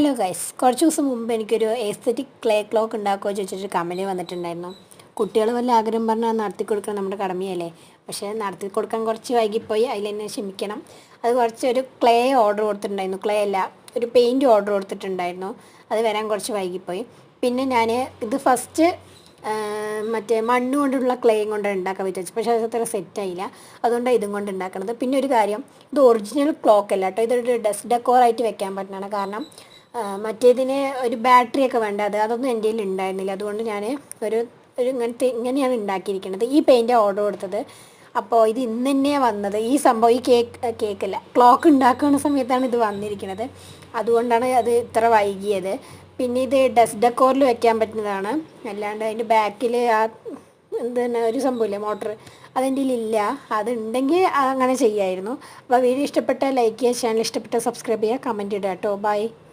Hello guys, കുറച്ച് ദിവസം മുമ്പ് എനിക്കൊരു എസ്തെറ്റിക് ക്ലേ ക്ലോക്ക് ഉണ്ടാക്കുമോ ചോദിച്ചിട്ട് കമൻറ്റ് വന്നിട്ടുണ്ടായിരുന്നു. കുട്ടികൾ വല്ല ആഗ്രഹം പറഞ്ഞാൽ നടത്തി കൊടുക്കണം, നമ്മുടെ കടമയല്ലേ. പക്ഷേ നടത്തി കൊടുക്കാൻ കുറച്ച് വൈകിപ്പോയി, അതിൽ തന്നെ ക്ഷമിക്കണം. അത് കുറച്ചൊരു ക്ലേ ഓർഡർ കൊടുത്തിട്ടുണ്ടായിരുന്നു, ക്ലേ അല്ല, ഒരു പെയിൻറ്റ് ഓർഡർ കൊടുത്തിട്ടുണ്ടായിരുന്നു. അത് വരാൻ കുറച്ച് വൈകിപ്പോയി. പിന്നെ ഞാൻ ഇത് ഫസ്റ്റ് മറ്റേ മണ്ണ് കൊണ്ടുള്ള ക്ലേയും കൊണ്ടാണ് ഉണ്ടാക്കാൻ വിചാരിച്ചു, പക്ഷേ അത് അത്ര സെറ്റായില്ല. അതുകൊണ്ടാണ് ഇതും കൊണ്ട് ഉണ്ടാക്കുന്നത്. പിന്നെ ഒരു കാര്യം, ഇത് ഒറിജിനൽ ക്ലോക്ക് അല്ല കേട്ടോ, ഇതൊരു ഡെസ്ക് ഡെക്കോറായിട്ട് വെക്കാൻ പറ്റുന്നതാണ്. കാരണം മറ്റേതിന് ഒരു ബാറ്ററിയൊക്കെ വേണ്ട, അതൊന്നും എൻ്റെ കയ്യിൽ ഉണ്ടായിരുന്നില്ല. അതുകൊണ്ട് ഞാൻ ഒരു ഒരു ഇങ്ങനെയാണ് ഉണ്ടാക്കിയിരിക്കുന്നത്. ഈ പെയിൻറ്റാണ് ഓർഡർ കൊടുത്തത്. അപ്പോൾ ഇത് ഇന്ന് തന്നെയാണ് വന്നത്. ഈ സംഭവം, ഈ കേക്കല്ല, ക്ലോക്ക് ഉണ്ടാക്കുന്ന സമയത്താണ് ഇത് വന്നിരിക്കുന്നത്. അതുകൊണ്ടാണ് അത് ഇത്ര വൈകിയത്. പിന്നെ ഇത് ഡെസ്ക് ഡെക്കോറിൽ വെക്കാൻ പറ്റുന്നതാണ്. അല്ലാണ്ട് അതിൻ്റെ ബാക്കിൽ ആ എന്താണ് ഒരു സംഭവമില്ല, മോട്ടർ, അതെൻ്റെ കയ്യിലില്ല. അതുണ്ടെങ്കിൽ അങ്ങനെ ചെയ്യാമായിരുന്നു. അപ്പോൾ വീഡിയോ ഇഷ്ടപ്പെട്ടാൽ ലൈക്ക് ചെയ്യുക, ചാനൽ ഇഷ്ടപ്പെട്ടാൽ സബ്സ്ക്രൈബ് ചെയ്യുക, കമൻറ്റ് ഇടുക കേട്ടോ. ബൈ.